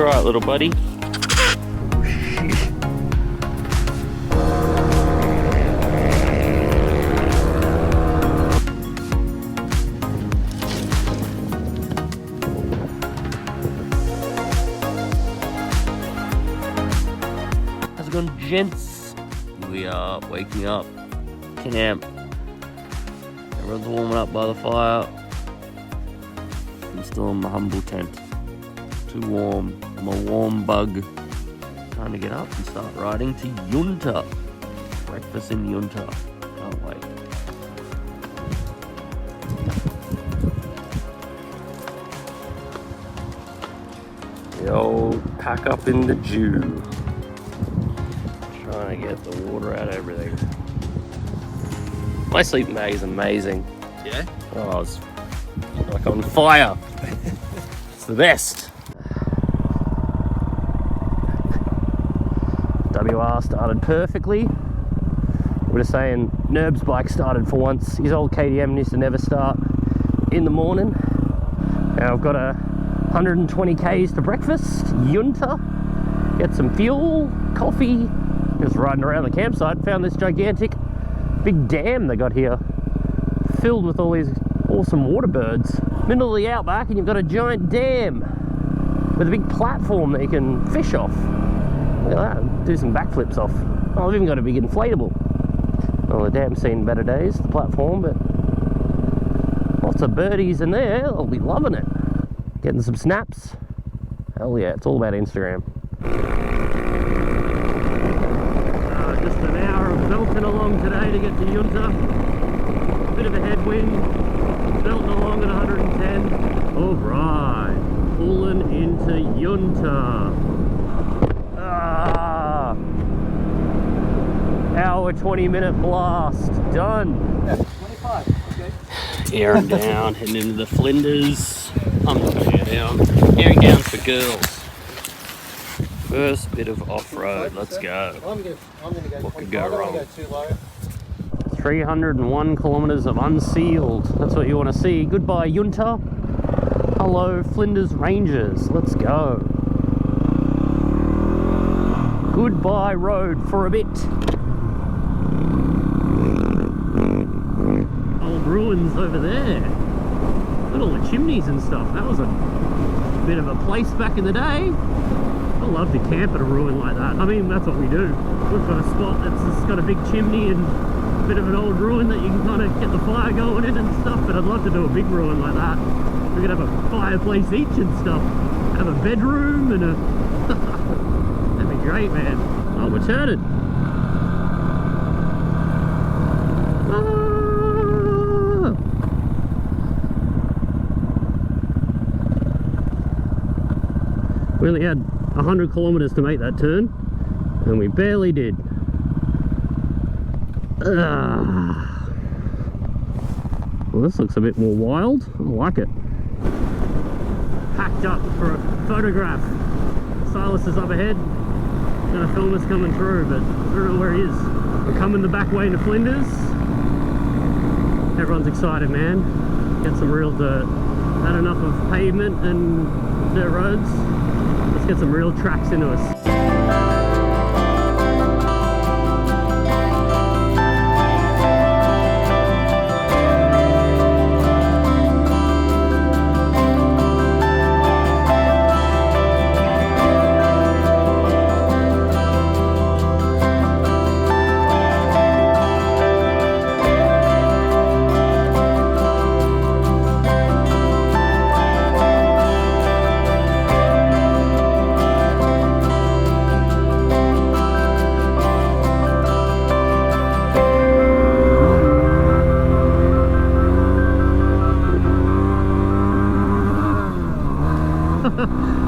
alright, little buddy. How's it going, gents? We are waking up. Camp. Everyone's warming up by the fire. I'm still in my humble tent. Too warm. I'm a warm bug. Time to get up and start riding to Yunta. Breakfast in Yunta. Can't wait. The old pack up in the dew. Trying to get the water out of everything. My sleeping bag is amazing. Yeah? Oh, it's like on fire. It's the best. WR started perfectly. We're just saying Nerb's bike started for once. His old KTM used to never start in the morning. Now I've got 120 Ks to breakfast, Yunta, get some fuel, coffee. Just riding around the campsite, found this gigantic big dam they got here, filled with all these awesome water birds. Middle of the outback, and you've got a giant dam with a big platform that you can fish off. Look at that, do some backflips off. Oh, I've even got a big inflatable. Well, the dam's seen better days, the platform, but lots of birdies in there. They'll be loving it. Getting some snaps. Hell yeah, it's all about Instagram. Just an hour of belting along today to get to Yunta. Bit of a headwind, belting along at 110. Alright, pulling into Yunta. Hour 20-minute blast, done. Yeah, 25, okay. Airing down, heading into the Flinders. I'm not going to air down. Airing down for girls. First bit of off-road, let's go. I'm gonna go. What could go wrong? Go too low. 301 kilometres of unsealed. That's what you want to see. Goodbye, Yunta. Hello, Flinders Ranges. Let's go. Goodbye, road for a bit. Old ruins over there. Look at all the chimneys and stuff. That was a bit of a place back in the day. I love to camp at a ruin like that. I mean, that's what we do. We've got a spot that's just got a big chimney and a bit of an old ruin that you can kind of get the fire going in and stuff, but I'd love to do a big ruin like that. We could have a fireplace each and stuff. Have a bedroom and a... That'd be great, man. Oh, we're turning. We only had 100 kilometers to make that turn, and we barely did. Well, this looks a bit more wild. I like it. Packed up for a photograph. Silas is up ahead. Gonna film us coming through, but I don't know where he is. We're coming the back way into Flinders. Everyone's excited, man. Get some real dirt. Had enough of pavement and dirt roads. Let's get some real tracks into us.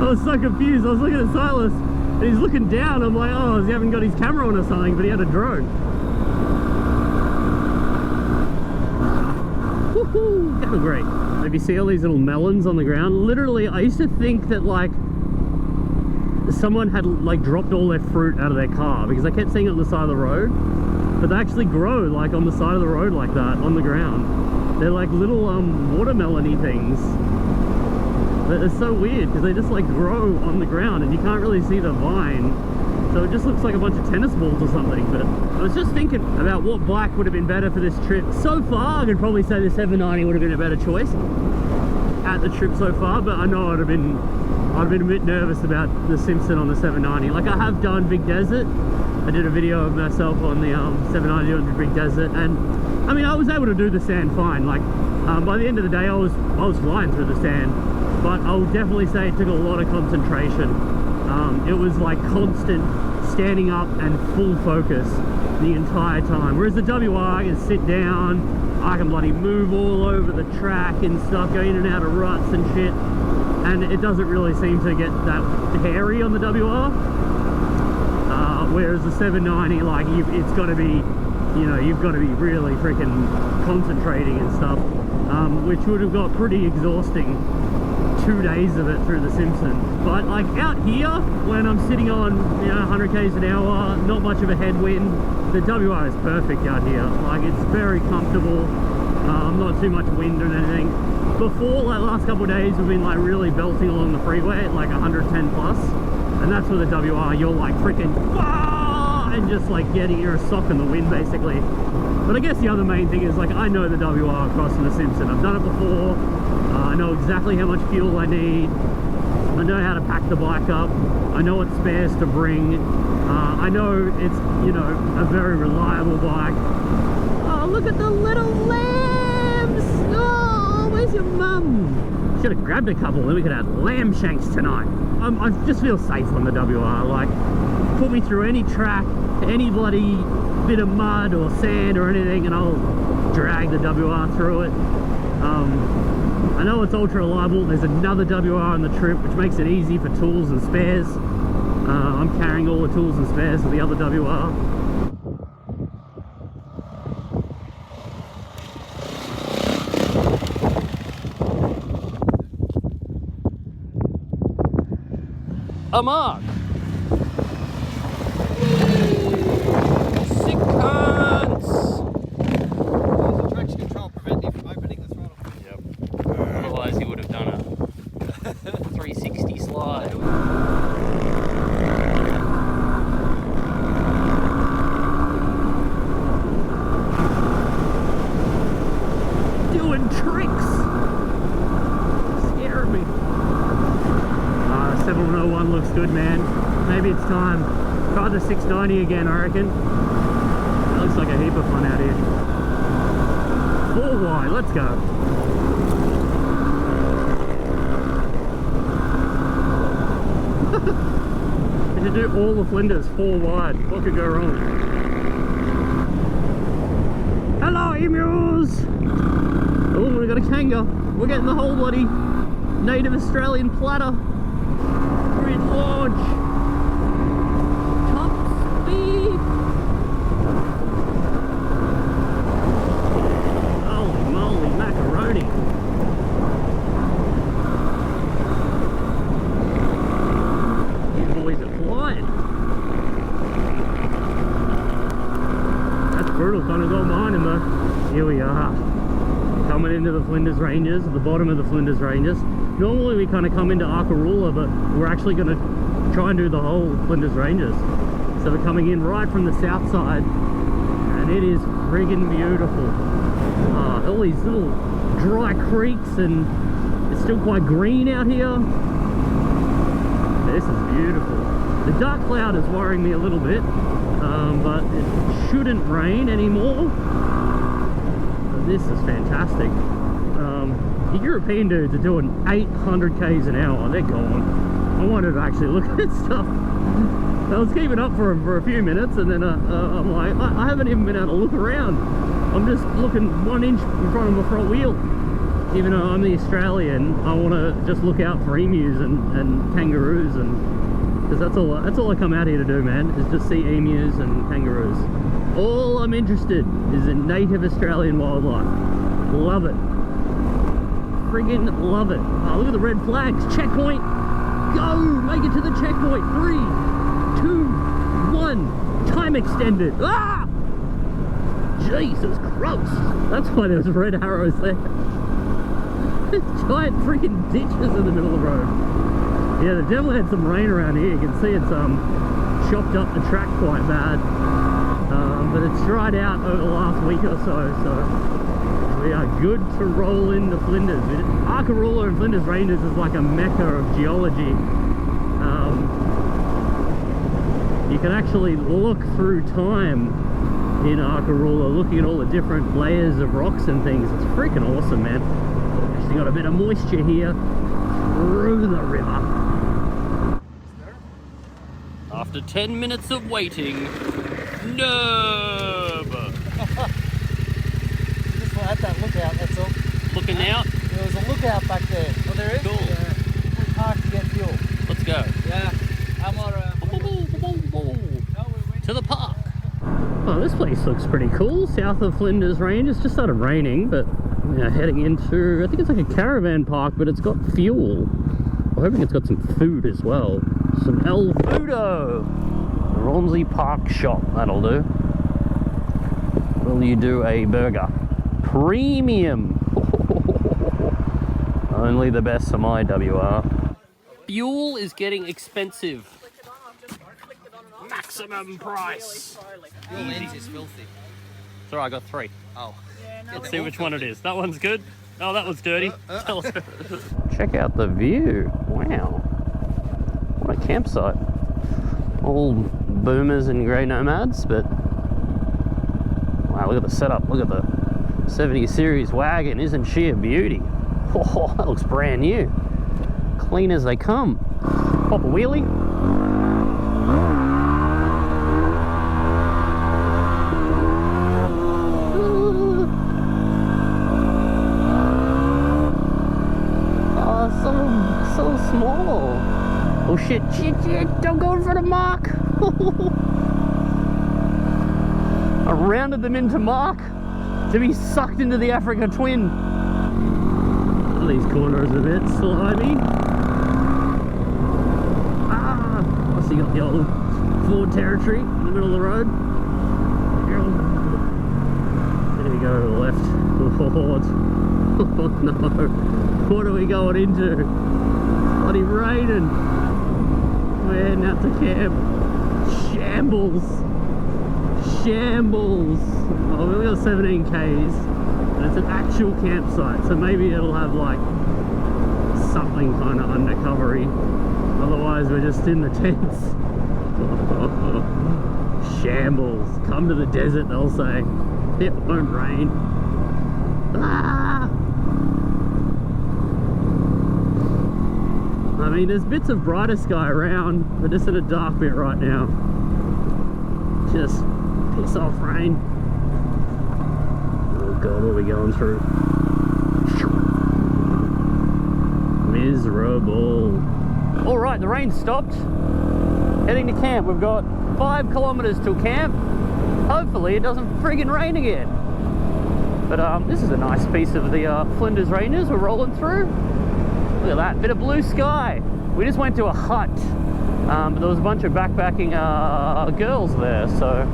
I was so confused. I was looking at Silas and he's looking down. I'm like, oh, he hasn't got his camera on or something, but he had a drone. Woohoo! That was great. If you see all these little melons on the ground, literally, I used to think that like someone had like dropped all their fruit out of their car because I kept seeing it on the side of the road, but they actually grow like on the side of the road like that on the ground. They're like little watermelon-y things. But it's so weird because they just like grow on the ground and you can't really see the vine. So it just looks like a bunch of tennis balls or something. But I was just thinking about what bike would have been better for this trip. So far, I could probably say the 790 would have been a better choice at the trip so far, but I know I'd have been a bit nervous about the Simpson on the 790. Like, I have done Big Desert. I did a video of myself on the 790 on the Big Desert, and I mean, I was able to do the sand fine. Like, by the end of the day, I was flying through the sand, but I would definitely say it took a lot of concentration. It was like constant standing up and full focus the entire time. Whereas the WR, I can sit down, I can bloody move all over the track and stuff, go in and out of ruts and shit, and it doesn't really seem to get that hairy on the WR. Whereas the 790, like, it's got to be, you know, you've got to be really freaking concentrating and stuff, which would have got pretty exhausting 2 days of it through the Simpson. But like out here, when I'm sitting on, you know, 100 k's an hour, not much of a headwind, the WR is perfect out here. Like, it's very comfortable, not too much wind or anything. Before, like, last couple of days, we've been like really belting along the freeway at like 110 plus, and that's with the WR, you're like freaking and just like getting your sock in the wind basically. But I guess the other main thing is, like, I know the WR crossing the Simpson. I've done it before. I know exactly how much fuel I need. I know how to pack the bike up. I know what spares to bring. I know it's, you know, a very reliable bike. Oh, look at the little lambs! Oh, where's your mum? Should have grabbed a couple, then we could have lamb shanks tonight. I just feel safe on the WR. Like, put me through any track, any bloody bit of mud or sand or anything, and I'll drag the WR through it. I know it's ultra reliable. There's another WR on the trip, which makes it easy for tools and spares. I'm carrying all the tools and spares for the other WR. A mark. Sick cunts. The traction control prevent you from opening the throttle. Yep. Otherwise he would have done a 360 slide. Doing tricks. Scared me. 701 looks good, man. Maybe it's time. Try the 690 again, I reckon. That looks like a heap of fun out here. 4 wide, let's go. Did you do all the Flinders 4 wide? What could go wrong? Hello, emus! Oh, we got a kanga. We're getting the whole bloody native Australian platter. Grid launch. Top speed. Holy moly, macaroni. These boys are flying. That's brutal, kind of got mine in there. Here we are. Coming into the Flinders Ranges, at the bottom of the Flinders Ranges. Normally we kind of come into Arkaroola, but we're actually going to try and do the whole Flinders Ranges. So we're coming in right from the south side, and it is friggin' beautiful. All these little dry creeks, and it's still quite green out here. This is beautiful. The dark cloud is worrying me a little bit, but it shouldn't rain anymore. This is fantastic. The European dudes are doing 800 k's an hour. They're gone. I wanted to actually look at stuff. I was keeping up for a few minutes, and then I'm like, I haven't even been able to look around. I'm just looking 1 inch in front of my front wheel. Even though I'm the Australian, I want to just look out for emus and kangaroos, and because that's all I come out here to do, man, is just see emus and kangaroos. All I'm interested is in native Australian wildlife. Love it. Friggin' love it. Oh, look at the red flags. Checkpoint. Go! Make it to the checkpoint. 3, 2, 1. Time extended. Ah! Jesus Christ. That's why there's red arrows there. Giant freaking ditches in the middle of the road. Yeah, the devil had some rain around here. You can see it's chopped up the track quite bad. But it's dried out over the last week or so, so we are good to roll into Flinders. Arkaroola and Flinders Ranges is like a mecca of geology. You can actually look through time in Arkaroola, looking at all the different layers of rocks and things. It's freaking awesome, man. Actually got a bit of moisture here through the river. After 10 minutes of waiting, no! Just at that lookout, that's all. Looking out? There was a lookout back there. Oh, there is? Cool. Yeah. We parked to get fuel. Let's go. Yeah. I'm on To the park. Oh, this place looks pretty cool. South of Flinders Ranges. Just started raining, but yeah, heading into, I think it's like a caravan park, but it's got fuel. I'm hoping it's got some food as well. Some El Fudo. Ronsley Park Shop, that'll do. Will you do a burger? Premium. Only the best for my WR. Fuel is getting expensive. Maximum price. Your lens is filthy. It's alright, I got 3. Oh. Let's see which one it is. That one's good. Oh, that one's dirty. Check out the view. Wow. What a campsite. All boomers and grey nomads, but wow, look at the setup. Look at the 70 series wagon. Isn't she a beauty? Oh, that looks brand new. Clean as they come. Pop a wheelie. So small. Oh shit, don't go in front of Mark. I rounded them into Mark to be sucked into the Africa Twin. These corners are a bit slimy. Ah, so you got the old Ford territory in the middle of the road. There we go to the left. Oh no. What are we going into? Bloody raining. We're heading out to camp. Shambles. Shambles. Oh, we only got 17 Ks. And it's an actual campsite, so maybe it'll have like something kind of undercovery. Otherwise, we're just in the tents. Shambles. Come to the desert, they'll say. It won't rain. Ah! I mean, there's bits of brighter sky around, but just in a dark bit right now. Just piss off rain. Oh god, what are we going through? Miserable. Alright, the rain stopped. Heading to camp. We've got 5 kilometers till camp. Hopefully it doesn't friggin' rain again. But this is a nice piece of the Flinders Ranges we're rolling through. Look at that, bit of blue sky. We just went to a hut, but there was a bunch of backpacking girls there, so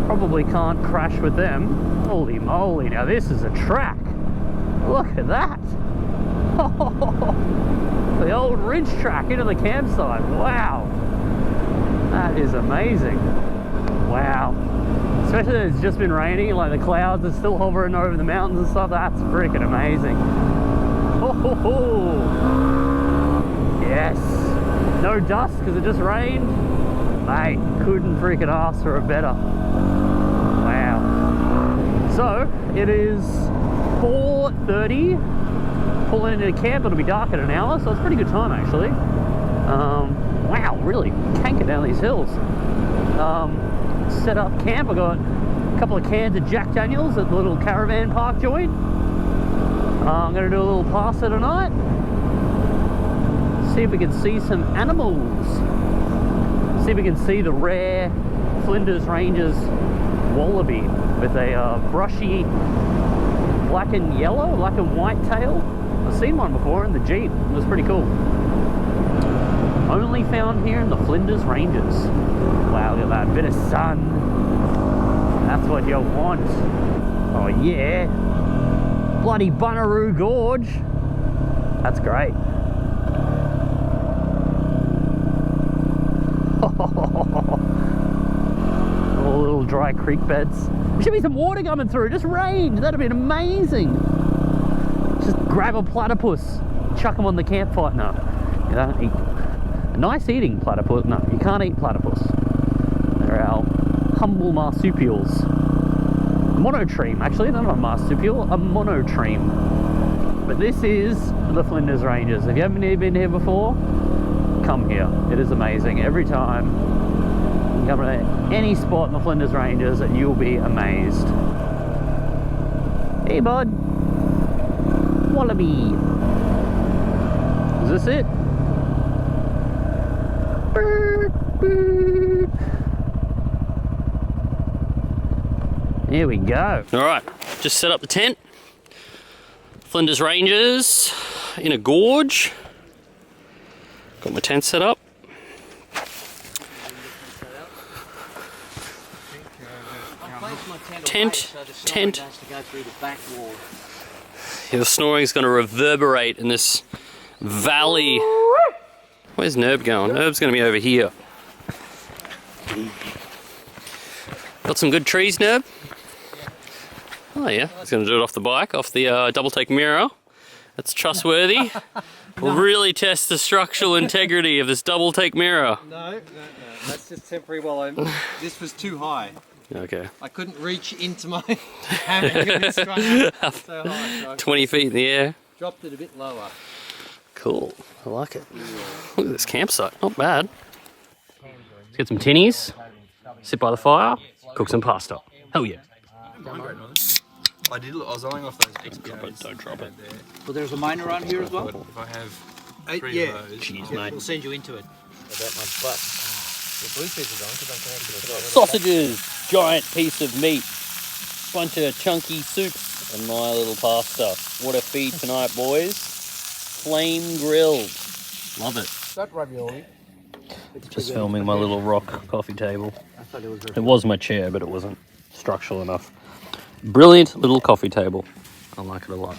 probably can't crash with them. Holy moly, now this is a track. Look at that. The old ridge track into the campsite. Wow. That is amazing. Wow. Especially that it's just been raining, like the clouds are still hovering over the mountains and stuff. That's freaking amazing. Yes. No dust because it just rained. Mate, couldn't freaking ask for a better. Wow. So it is 4:30. Pulling into camp, it'll be dark in an hour, so it's a pretty good time actually. Wow, really canker down these hills. Set up camp. I got a couple of cans of Jack Daniels at the little caravan park joint. I'm going to do a little passer tonight. See if we can see some animals. See if we can see the rare Flinders Ranges wallaby with a brushy black and yellow, black and white tail. I've seen one before in the Jeep. It was pretty cool. Only found here in the Flinders Ranges. Wow, look at that bit of sun. That's what you want. Oh yeah. Bloody Bunaroo Gorge. That's great. All little dry creek beds. There should be some water coming through, just rain. That'd have been amazing. Just grab a platypus, chuck them on the campfire. No, you don't eat. A nice eating platypus. No, you can't eat platypus. They're our humble marsupials. Monotreme, actually, they're not a marsupial, a monotreme. But this is the Flinders Ranges. If you haven't been here before, come here. It is amazing. Every time you come to any spot in the Flinders Ranges and you'll be amazed. Hey bud. Wallaby. Is this it? Burp, burp. Here we go. All right, just set up the tent. Flinders Ranges in a gorge. Got my tent set up. Tent. Yeah, the snoring is going to reverberate in this valley. Where's Nerb going? Nerb's going to be over here. Got some good trees, Nerb? Oh yeah, he's going to do it off the bike, off the double take mirror. That's trustworthy. We'll really test the structural integrity of this double take mirror. No. That's just temporary while this was too high. Okay. I couldn't reach into my hammock and it strung up so high. So 20 feet in the air. Dropped it a bit lower. Cool. I like it. Look at this campsite. Not bad. Let's get some tinnies, sit by the fire, cook some pasta. Hell yeah. I was eyeing off those XPOs. Don't drop it. Well, there's a mine around here as well? If I have three yeah. of those, Jeez, mate. We'll send you into it. About my butt. the Bluetooth is on because I'm connected to the Sausages, giant piece of meat, bunch of chunky soups, and my little pasta. What a feed tonight, boys. Flame grilled. Love it. That ravioli. Just filming my little rock coffee table. It was my chair, but it wasn't structural enough. Brilliant little coffee table. I like it a lot.